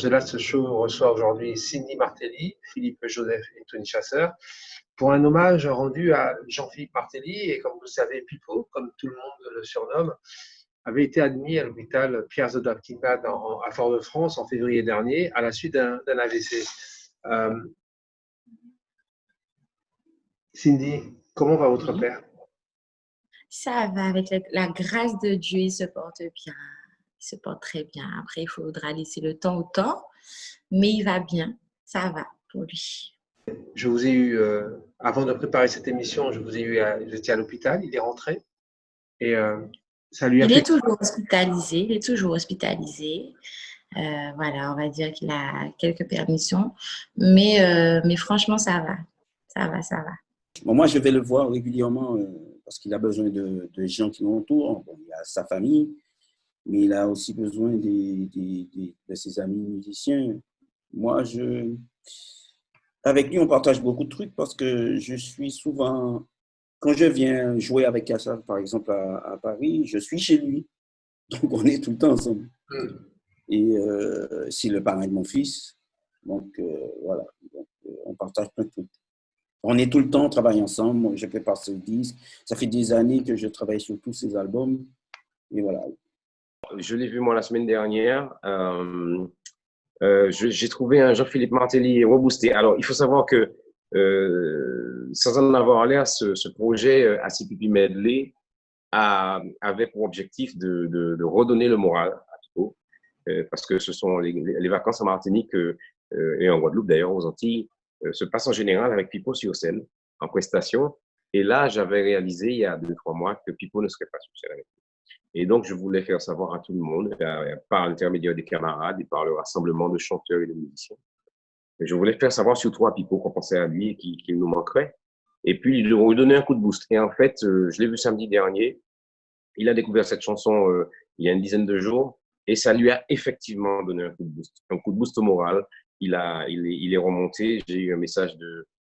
The Last Show reçoit aujourd'hui Cindy Martelly, Philippe Joseph et Tony Chasseur pour un hommage rendu à Jean-Philippe Martelly. Et comme vous le savez, Pipo, comme tout le monde le surnomme, avait été admis à l'hôpital Pierre Zodatkina à Fort-de-France en février dernier à la suite d'un AVC. Cindy, comment va votre père? Ça va, avec la grâce de Dieu, il se porte bien. Il se porte très bien. Après, il faudra laisser le temps au temps, mais il va bien. Ça va pour lui. Je vous ai eu, avant de préparer cette émission, je vous ai eu, vous étiez à l'hôpital, il est rentré et ça lui a Il fait. est toujours hospitalisé. Il est toujours hospitalisé. Voilà, on va dire qu'il a quelques permissions, mais franchement, ça va. Ça va, ça va. Bon, moi, je vais le voir régulièrement parce qu'il a besoin de gens qui l'entourent. Bon, il a sa famille, mais il a aussi besoin de ses amis musiciens. Moi, avec lui, on partage beaucoup de trucs parce que je suis souvent, quand je viens jouer avec Kassab, par exemple, à Paris, je suis chez lui. Donc, on est tout le temps ensemble. Et c'est le parrain de mon fils. Donc, voilà. Donc, on partage plein de trucs. On est tout le temps, on travaille ensemble. Moi, je prépare ce disque. Ça fait des années que je travaille sur tous ces albums. Et voilà. Je l'ai vu, moi, la semaine dernière. J'ai trouvé un Jean-Philippe Martelly reboosté. Alors, il faut savoir que, sans en avoir l'air, ce projet ACPP Medley avait pour objectif de redonner le moral à Pipo, parce que ce sont les vacances en Martinique et en Guadeloupe, d'ailleurs, aux Antilles, se passent en général avec Pipo sur scène, en prestation. Et là, j'avais réalisé il y a 2-3 mois que Pipo ne serait pas sur scène avec nous. Et donc, je voulais faire savoir à tout le monde, par l'intermédiaire des camarades et par le rassemblement de chanteurs et de musiciens. Et je voulais faire savoir surtout à Pipo qu'on pensait à lui et qu'il nous manquerait. Et puis, lui donner un coup de boost. Et en fait, je l'ai vu samedi dernier. Il a découvert cette chanson il y a une dizaine de jours et ça lui a effectivement donné un coup de boost au moral. Il est remonté. J'ai eu un message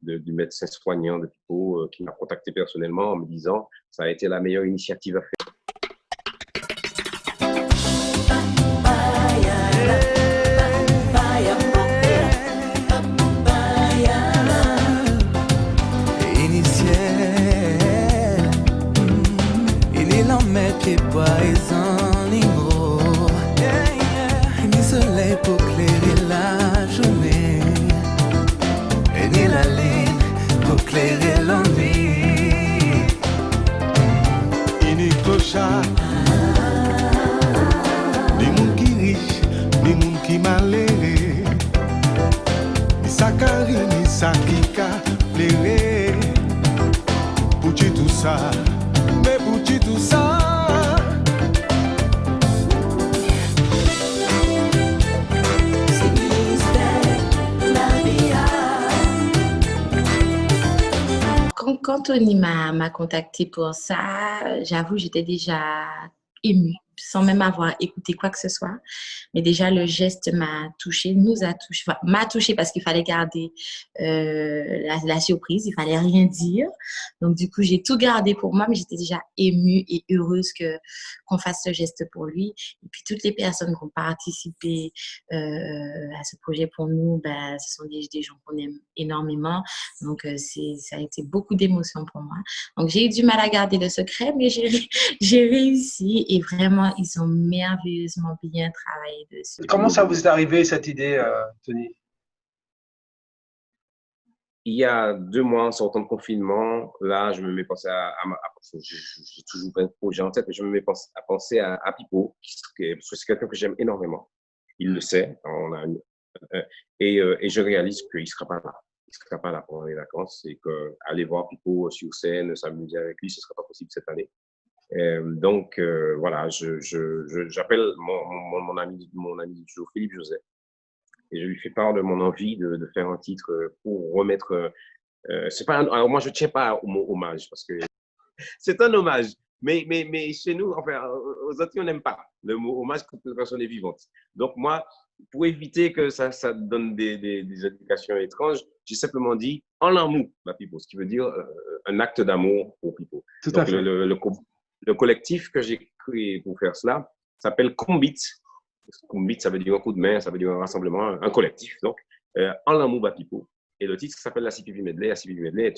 du médecin soignant de Pipo qui m'a contacté personnellement en me disant ça a été la meilleure initiative à faire. Quand Tony m'a contacté pour ça, j'avoue, j'étais déjà émue, sans même avoir écouté quoi que ce soit. Mais déjà, le geste m'a touchée, m'a touchée parce qu'il fallait garder la surprise, il fallait rien dire. Donc, du coup, j'ai tout gardé pour moi, mais j'étais déjà émue et heureuse qu'on fasse ce geste pour lui. Et puis, toutes les personnes qui ont participé à ce projet pour nous, ben, ce sont des gens qu'on aime énormément. Donc, ça a été beaucoup d'émotions pour moi. Donc, j'ai eu du mal à garder le secret, mais j'ai réussi et vraiment, ils ont merveilleusement bien travaillé dessus. Comment ça vous est arrivé, cette idée, Tony? Il y a 2 mois, en sortant de confinement, là, je me mets à penser j'ai toujours plein de projets en tête, mais je me mets à penser à Pipo, parce que c'est quelqu'un que j'aime énormément. Il le sait, et je réalise qu'il ne sera pas là. Il ne sera pas là pendant les vacances et qu'aller voir Pipo sur scène, s'amuser avec lui, ce ne sera pas possible cette année. Donc, voilà, j'appelle mon ami du jour, Philippe Joseph, et je lui fais part de mon envie de faire un titre pour remettre. C'est pas alors moi, je ne tiens pas au mot hommage parce que c'est un hommage, mais chez nous, enfin, aux Antilles, on n'aime pas le mot hommage quand la personne est vivante. Donc, moi, pour éviter que ça donne des indications étranges, j'ai simplement dit en amour, ma Pipo, ce qui veut dire un acte d'amour pour Pipo. Tout à fait. Le collectif que j'ai créé pour faire cela s'appelle Combit. Kumbit, ça veut dire un coup de main, ça veut dire un rassemblement, un collectif. Donc, en l'amour Bapipo. Et le titre s'appelle la CPP Medley. La CPP Medley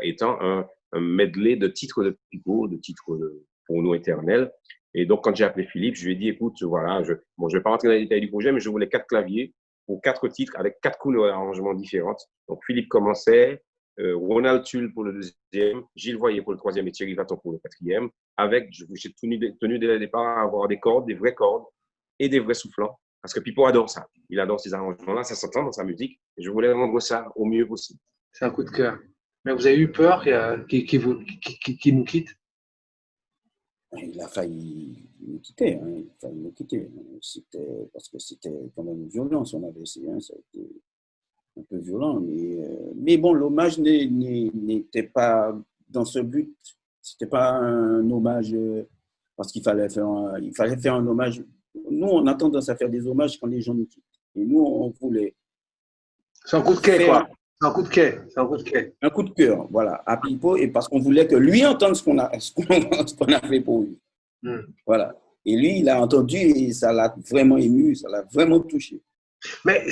étant un medley de titres de Pipo, de titres pour nous éternels. Et donc, quand j'ai appelé Philippe, je lui ai dit, écoute, voilà, je ne vais pas rentrer dans les détails du projet, mais je voulais 4 claviers pour 4 titres avec 4 couleurs d'arrangement différentes. Donc, Philippe commençait, Ronald Tulle pour le deuxième, Gilles Voyer pour le troisième et Thierry Vaton pour le quatrième. Avec, j'ai tenu dès le départ à avoir des cordes, des vraies cordes et des vrais soufflants. Parce que Pipo adore ça. Il adore ces arrangements-là, ça s'entend dans sa musique. Et je voulais rendre ça au mieux possible. C'est un coup de cœur. Mais vous avez eu peur qu'il nous quitte? Il a failli nous quitter. Parce que c'était quand même violent son AVC. Ça a été un peu violent. Mais bon, l'hommage n'était pas dans ce but. C'était pas un hommage parce qu'il fallait faire un hommage. Nous, on a tendance à faire des hommages quand les gens nous quittent. Et nous, on voulait. C'est un coup de quai, quoi. C'est un coup de quai. Un coup de cœur, voilà, à Pipo, et parce qu'on voulait que lui entende ce qu'on a fait pour lui. Voilà. Et lui, il a entendu et ça l'a vraiment ému, ça l'a vraiment touché. Mais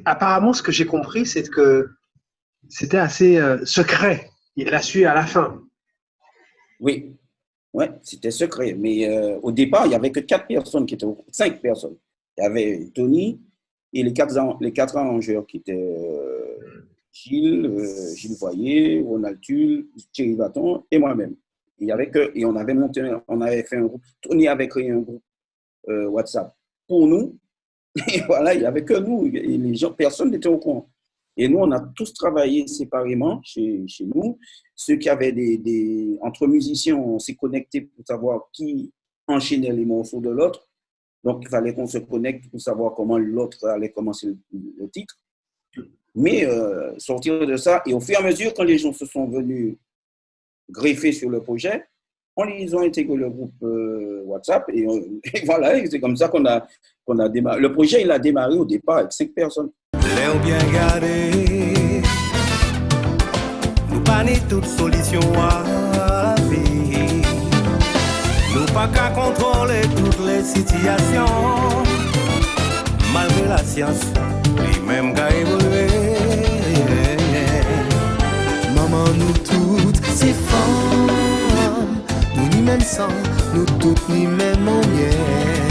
apparemment, ce que j'ai compris, c'est que c'était assez secret. Il l'a su à la fin. Oui. Ouais, c'était secret. Mais au départ, il n'y avait que 4 personnes qui étaient 5 personnes. Il y avait Tony et les 4 arrangeurs qui étaient Gilles Voyer, Ronald Tulle, Thierry Vaton et moi-même. Et on avait fait un groupe. Tony avait créé un groupe WhatsApp pour nous. Et voilà, il n'y avait que nous. Et les gens, personne n'était au courant. Et nous, on a tous travaillé séparément chez nous. Ceux qui avaient entre musiciens, on s'est connectés pour savoir qui enchaînait les morceaux de l'autre. Donc, il fallait qu'on se connecte pour savoir comment l'autre allait commencer le titre. Mais sortir de ça, et au fur et à mesure, quand les gens se sont venus greffer sur le projet, ils ont intégré le groupe WhatsApp. Et voilà, c'est comme ça qu'on a démarré. Le projet, il a démarré au départ avec 5 personnes. L'air bien gardé, nous pas ni toute solution à la vie. Nous pas qu'à contrôler toutes les situations. Malgré la science, lui-même qu'à évoluer. Maman, nous toutes, c'est femmes. Nous ni même sang, nous toutes ni même manière.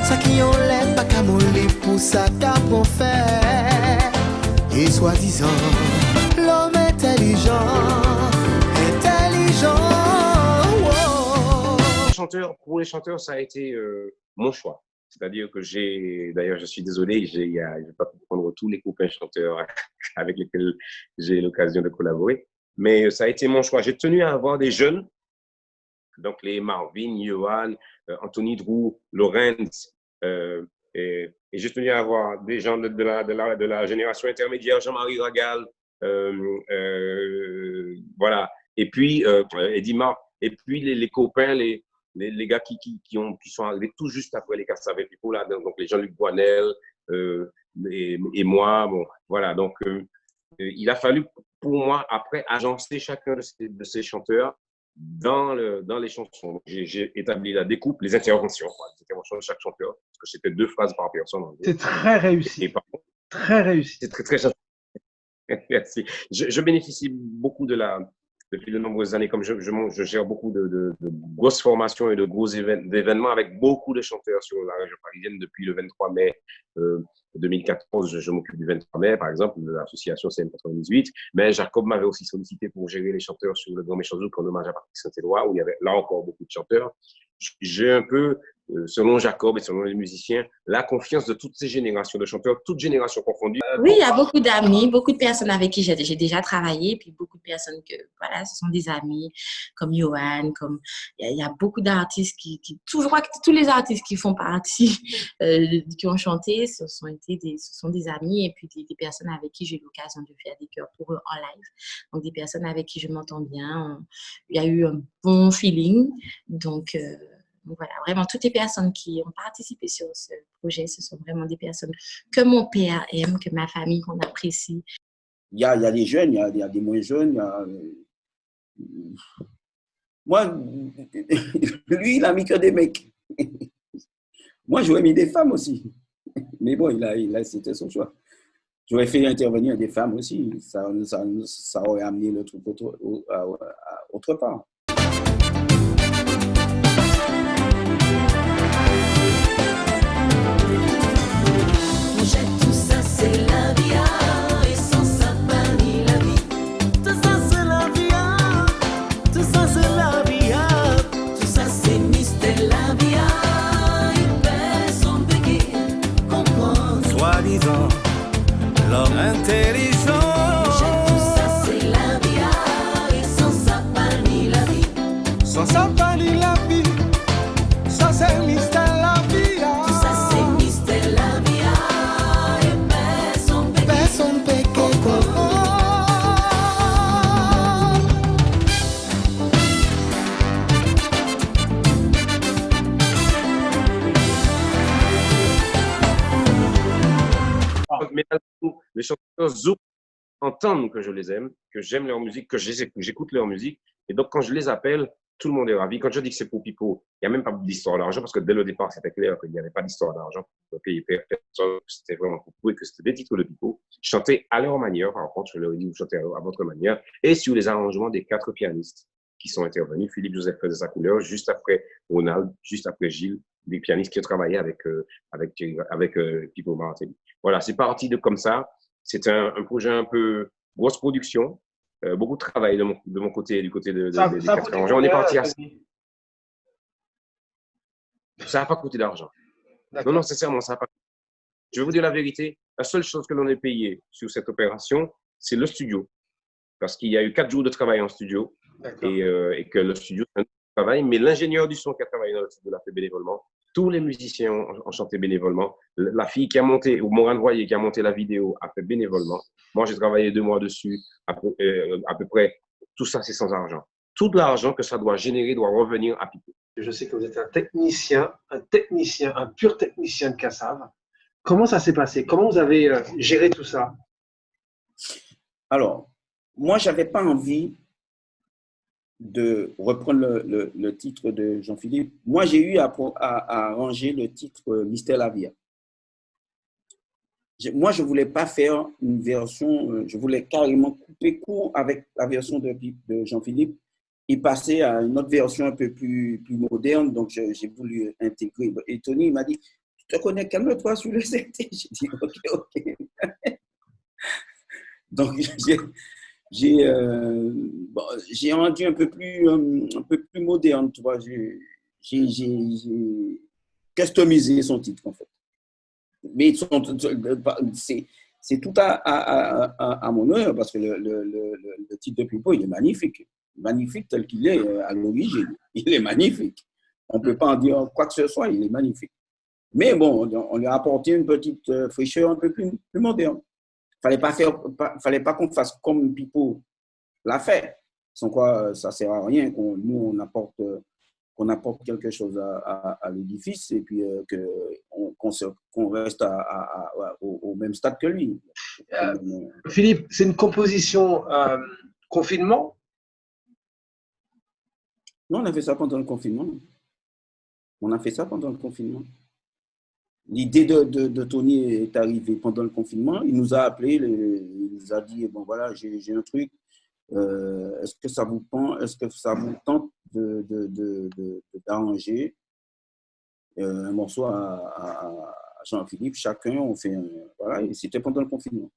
Ça qui en l'aide, pas qu'à moller pour ça qu'on fait. Et soi-disant, l'homme intelligent. Pour les chanteurs, ça a été mon choix. C'est-à-dire que d'ailleurs, je suis désolé, je ne vais pas prendre tous les copains chanteurs avec lesquels j'ai l'occasion de collaborer, mais ça a été mon choix. J'ai tenu à avoir des jeunes, donc les Marvin, Johan, Anthony Drew, Lorenz, et j'ai tenu à avoir des gens de la génération intermédiaire, Jean-Marie Ragal, voilà, et puis Eddie Marc, et puis les copains, les gars qui sont arrivés tout juste après les Cassavet Pipo, là, donc les Jean-Luc Boinel et moi, bon, voilà, donc il a fallu pour moi après agencer chacun de ces chanteurs dans les chansons. Donc, j'ai établi la découpe, les interventions de chaque chanteur, parce que c'était 2 phrases par personne. C'est très réussi. Très réussi. C'est très Merci. Je bénéficie beaucoup depuis de nombreuses années, comme je gère beaucoup de grosses formations et de gros événements avec beaucoup de chanteurs sur la région parisienne depuis le 23 mai 2014. Je m'occupe du 23 mai, par exemple, de l'association CM98. Mais Jacob m'avait aussi sollicité pour gérer les chanteurs sur le Grand Méchant Zouk en hommage à Patrick Saint-Éloi, où il y avait là encore beaucoup de chanteurs. J'ai un peu, selon Jacob et selon les musiciens, la confiance de toutes ces générations de chanteurs, toutes générations confondues. Oui, il y a beaucoup d'amis, beaucoup de personnes avec qui j'ai déjà travaillé, puis beaucoup de personnes voilà, ce sont des amis, comme Johan, il y a beaucoup d'artistes je crois que tous les artistes qui font partie, qui ont chanté, ce sont des amis, et puis des personnes avec qui j'ai eu l'occasion de faire des chœurs pour eux en live. Donc, des personnes avec qui je m'entends bien. Il y a eu un bon feeling, donc voilà, vraiment, toutes les personnes qui ont participé sur ce projet, ce sont vraiment des personnes que mon père aime, que ma famille, qu'on apprécie. Il y a des jeunes, il y a des moins jeunes. Moi, lui, il a mis que des mecs. Moi, j'aurais mis des femmes aussi. Mais bon, c'était son choix. J'aurais fait intervenir des femmes aussi. Ça aurait amené le truc autre part. Tout ça, c'est la vie, et sans ça, pas ni la vie. Tout ça, c'est la vie, tout ça, c'est la vie. Tout ça, c'est mystère, la vie, et personne peut comprendre. Soi-disant, l'homme intelligent. Tout ça, c'est la vie, et sans ça, pas ni la vie. Sans ça, pas ni la vie. Ça, c'est mystère, la vie. Tout ça, c'est mystère, la vie, et personne peut comprendre. Mais les chanteurs zouk entendent que je les aime, que j'aime leur musique, que j'écoute leur musique. Et donc, quand je les appelle, tout le monde est ravi. Quand je dis que c'est pour Pipo, il n'y a même pas d'histoire d'argent, parce que dès le départ, c'était clair qu'il n'y avait pas d'histoire d'argent pour payer personne. C'était vraiment pour prouver que c'était des titres de Pipo. Chantés à leur manière, par contre, je leur ai dit, vous chantez à votre manière, et sur les arrangements des 4 pianistes qui sont intervenus. Philippe Joseph faisait sa couleur, juste après Ronald, juste après Gilles, des pianistes qui ont travaillé avec Pipo Martelly. Voilà, c'est parti de comme ça. C'est un projet un peu grosse production, beaucoup de travail de mon côté, du côté des 4 arrangeurs. On est parti à ça. Ça n'a pas coûté d'argent. Non, sincèrement, ça n'a pas coûté. Je vais vous dire la vérité. La seule chose que l'on ait payé sur cette opération, c'est le studio. Parce qu'il y a eu 4 jours de travail en studio et que le studio, c'est un travail. Mais l'ingénieur du son qui a travaillé dans le studio l'a fait bénévolement. Tous les musiciens ont chanté bénévolement. La fille qui a monté, ou Morane Voyer qui a monté la vidéo, a fait bénévolement. Moi, j'ai travaillé 2 mois dessus. À peu près, tout ça, c'est sans argent. Tout l'argent que ça doit générer doit revenir à Pipo. Je sais que vous êtes un pur technicien de Kassav. Comment ça s'est passé? Comment vous avez géré tout ça? Alors, moi, je n'avais pas envie de reprendre le titre de Jean-Philippe. Moi, j'ai eu à arranger le titre Mystère la Vie. Moi, je ne voulais pas faire une version, je voulais carrément couper court avec la version de Jean-Philippe et passer à une autre version un peu plus moderne. Donc, j'ai voulu intégrer. Et Tony m'a dit, tu te connais, calme-toi sur le CT. J'ai dit, OK. Donc, j'ai rendu un peu plus moderne, tu vois. J'ai customisé son titre, en fait. Mais c'est tout à mon honneur, parce que le titre de Pipo, il est magnifique. Magnifique tel qu'il est à l'origine. Il est magnifique. On ne peut pas en dire quoi que ce soit, il est magnifique. Mais bon, on lui a apporté une petite fraîcheur un peu plus moderne. Fallait pas qu'on fasse comme Pipo l'a fait. Sans quoi, ça ne sert à rien qu'on apporte quelque chose à l'édifice et puis qu'on reste au même stade que lui. Philippe, c'est une composition confinement? Non, on a fait ça pendant le confinement. L'idée de Tony est arrivée pendant le confinement. Il nous a appelés, il nous a dit, bon voilà, j'ai un truc. Est-ce que ça vous tente d'arranger un morceau à Jean-Philippe? Chacun, on fait voilà, et c'était pendant le confinement.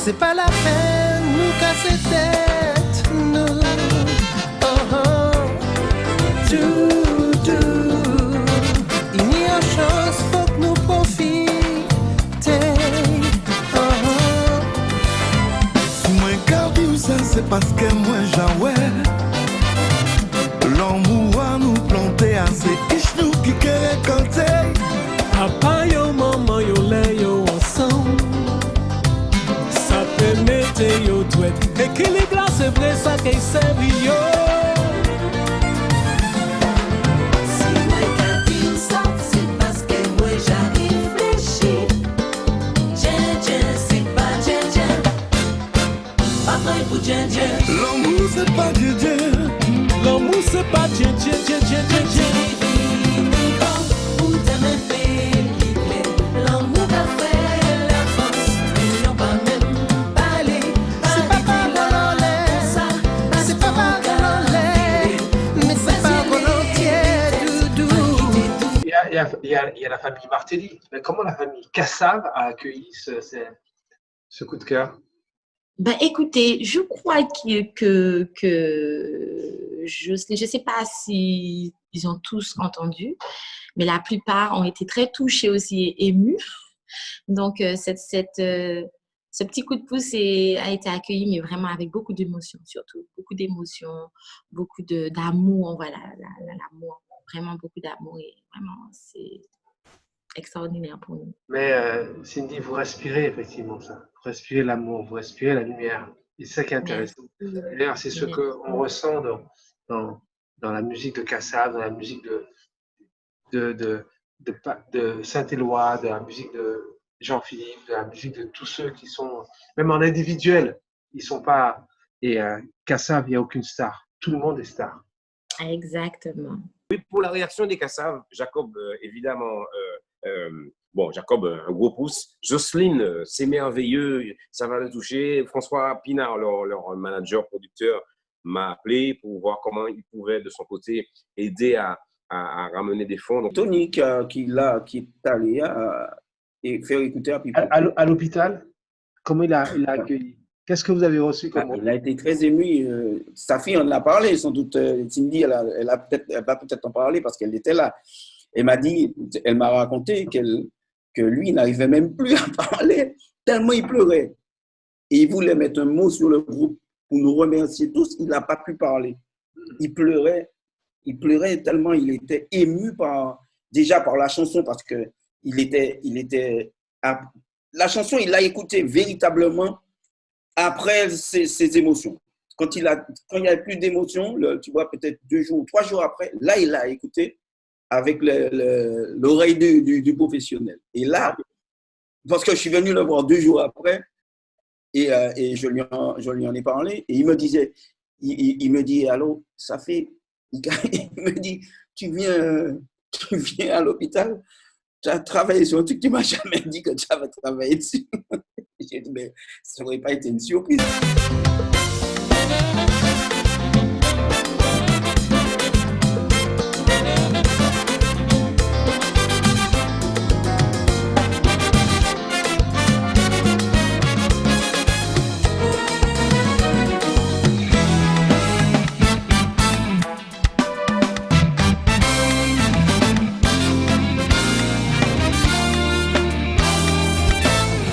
C'est pas la peine nous casser tête, nous. Il n'y a chance, faut que nous profiter. Si moi garde ça, c'est parce que moi j'avais l'amour à nous planter assez. Ici nous qui récolter. Papa yo, maman yo, lè yo ensemble. Ça peut mettre yo douette. Équilibre là, c'est vrai ça qui servi yo. travaille pour Djen Djen. L'amour c'est pas Djen Djen. L'amour, c'est pas Djen Djen Djen Djen Djen Djen. Pour t'aimer, payer. L'amour qu'a fait la France, ils n'ont pas même parlé. C'est pas volontaire, c'est pas volontaire, mais c'est pas volontiers, doudou. Il y a la famille Martelly. Mais comment la famille Cassav a accueilli ce coup de cœur? Ben, écoutez, je crois que je ne sais pas si ils ont tous entendu, mais la plupart ont été très touchés aussi et émus. Donc, ce petit coup de pouce a été accueilli, mais vraiment avec beaucoup d'émotions, surtout. Beaucoup d'émotions, beaucoup d'amour. On voit l'amour, vraiment beaucoup d'amour. Et vraiment, c'est extraordinaire pour nous. Mais Cindy, vous respirez effectivement ça. Vous respirez l'amour, vous respirez la lumière. Et c'est ça qui est intéressant. D'ailleurs, c'est ce qu'on ressent dans la musique de Cassav, dans la musique de Saint-Éloi, de la musique de Jean-Philippe, de la musique de tous ceux qui sont, même en individuel, ils sont pas. Et Cassav, il n'y a aucune star. Tout le monde est star. Exactement. Oui, pour la réaction des Cassav, Jacob, évidemment, Jacob, un gros pouce. Jocelyne, c'est merveilleux, ça va le toucher. François Pinard, leur manager, producteur, m'a appelé pour voir comment il pouvait, de son côté, aider à ramener des fonds. Donc, Tony qui est allé et faire écouter à Pipo. À l'hôpital, comment il a accueilli? Qu'est-ce que vous avez reçu comme Il a été très ému. Sa fille en a parlé, sans doute. Cindy, elle va peut-être en parler parce qu'elle était là. Elle m'a raconté que lui n'arrivait même plus à parler, tellement il pleurait. Et il voulait mettre un mot sur le groupe pour nous remercier tous. Il n'a pas pu parler. Il pleurait tellement il était ému déjà par la chanson parce que la chanson, il l'a écoutée véritablement après ses émotions. Quand il n'y avait plus d'émotions, tu vois, peut-être 2 jours ou 3 jours après, là, il l'a écouté avec l'oreille du professionnel. Et là, parce que je suis venu le voir 2 jours après, et je lui en ai parlé, et il me dit, allô, ça fait... Il me dit, tu viens à l'hôpital, tu as travaillé sur un truc, tu ne m'as jamais dit que tu avais travaillé dessus. J'ai dit, mais ça n'aurait pas été une surprise.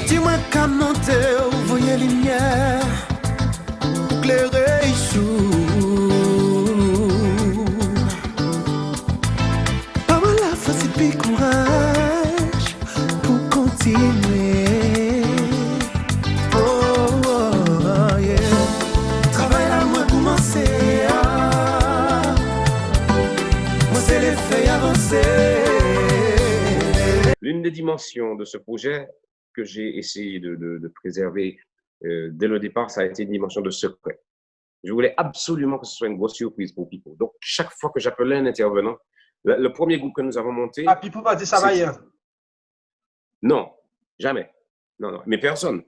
Dis-moi comment t'es, vous voyez lumière, éclairée sous. Pas mal la force et puis courage pour continuer. Oh, yeah. Travail là, moi commencer. Moi, c'est les feuilles avancées. l'une des dimensions de ce projet que j'ai essayé de préserver dès le départ, ça a été une dimension de secret. Je voulais absolument que ce soit une grosse surprise pour Pipo. Donc, chaque fois que j'appelais un intervenant, le premier groupe que nous avons monté... Ah, Pipo va dire ça va hier. Non, jamais. Non, mais personne.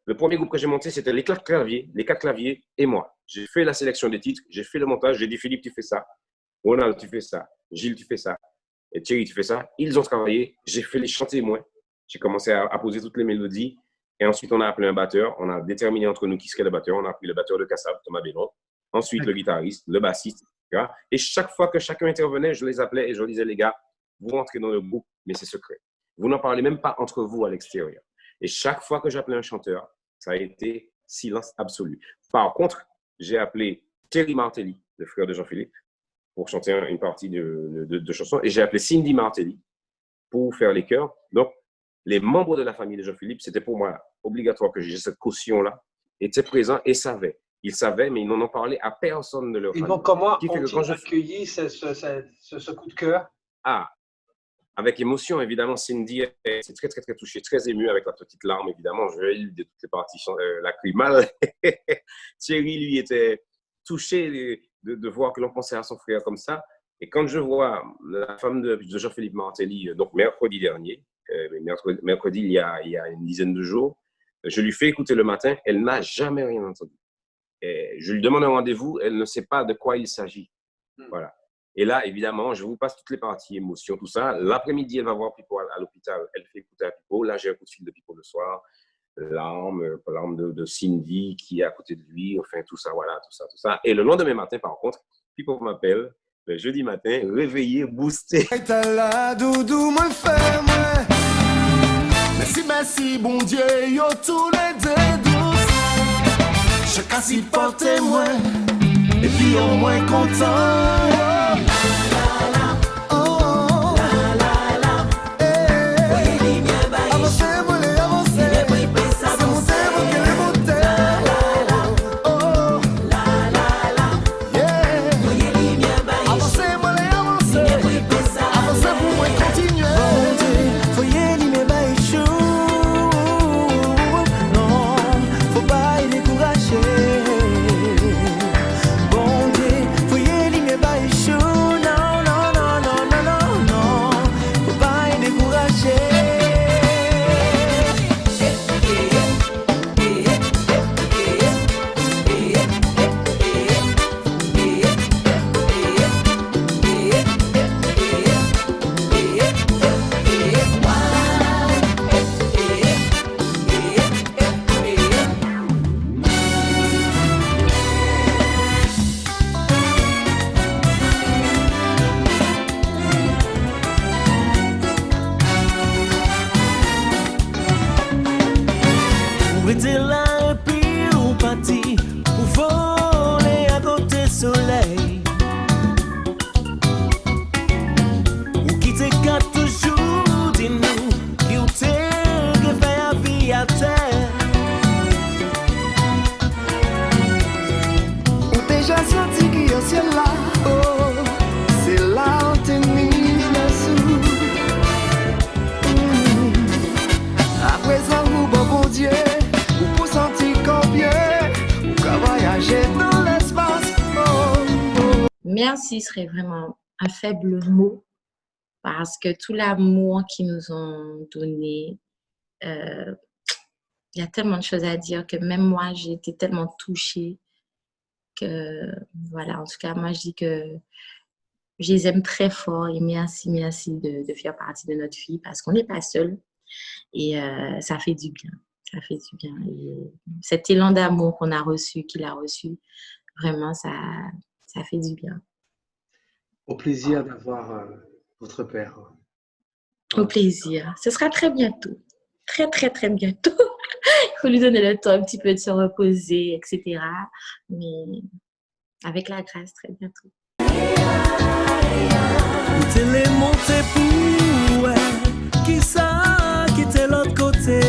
Le premier groupe que j'ai monté, c'était les 4 claviers et moi. J'ai fait la sélection des titres, j'ai fait le montage, j'ai dit Philippe, tu fais ça. Ronald, tu fais ça. Gilles, tu fais ça. Et Thierry, tu fais ça. Ils ont travaillé, j'ai fait les chanter moi. J'ai commencé à poser toutes les mélodies. Et ensuite, on a appelé un batteur. On a déterminé entre nous qui serait le batteur. On a pris le batteur de Cassav, Thomas Bellon. Ensuite, le guitariste, le bassiste, etc. Et chaque fois que chacun intervenait, je les appelais et je leur disais, les gars, vous rentrez dans le groupe, mais c'est secret. Vous n'en parlez même pas entre vous à l'extérieur. Et chaque fois que j'appelais un chanteur, ça a été silence absolu. Par contre, j'ai appelé Thierry Martelly, le frère de Jean-Philippe, pour chanter une partie de chansons. Et j'ai appelé Cindy Martelly pour faire les chœurs. Donc, les membres de la famille de Jean-Philippe, c'était pour moi obligatoire que j'ai cette caution-là, étaient présents et savaient. Ils savaient, mais ils n'en ont parlé à personne de leur famille. Et donc, comment ont-ils accueilli ce coup de cœur? avec émotion, évidemment, Cindy est très, très, très touchée, très émue avec la petite larme, évidemment. Je eu de toutes les parties lacrymales. Thierry, lui, était touché de voir que l'on pensait à son frère comme ça. Et quand je vois la femme de Jean-Philippe Martelly, donc mercredi dernier, mercredi il y a une dizaine de jours, je lui fais écouter le matin, elle n'a jamais rien entendu. Et je lui demande un rendez-vous, elle ne sait pas de quoi il s'agit. Voilà. Et là, évidemment, je vous passe toutes les parties, émotions, tout ça. L'après-midi, elle va voir Pipo à l'hôpital. Elle fait écouter à Pipo. Là, j'ai un coup de fil de Pipo le soir. Larme de Cindy qui est à côté de lui. Enfin, tout ça, voilà, tout ça. Et le lendemain matin, par contre, Pipo m'appelle, le jeudi matin, réveillé, boosté. T'as la doudou, me fait, moi. Merci, merci, bon Dieu, yo, tous les deux douces. Chacun s'y porte, moi. Et puis au moins content. Merci serait vraiment un faible mot parce que tout l'amour qu'ils nous ont donné, il y a tellement de choses à dire que même moi, j'ai été tellement touchée que voilà, en tout cas, moi, je dis que je les aime très fort et merci de faire partie de notre vie parce qu'on n'est pas seul et ça fait du bien. Ça fait du bien. Et cet élan d'amour qu'on a reçu, qu'il a reçu, vraiment, ça fait du bien. Au plaisir d'avoir votre père. Au plaisir. Ce sera très bientôt. Très, très, très bientôt. Il faut lui donner le temps un petit peu de se reposer, etc. Mais avec la grâce, très bientôt. T'es monté pour qui ça, qui t'est l'autre côté.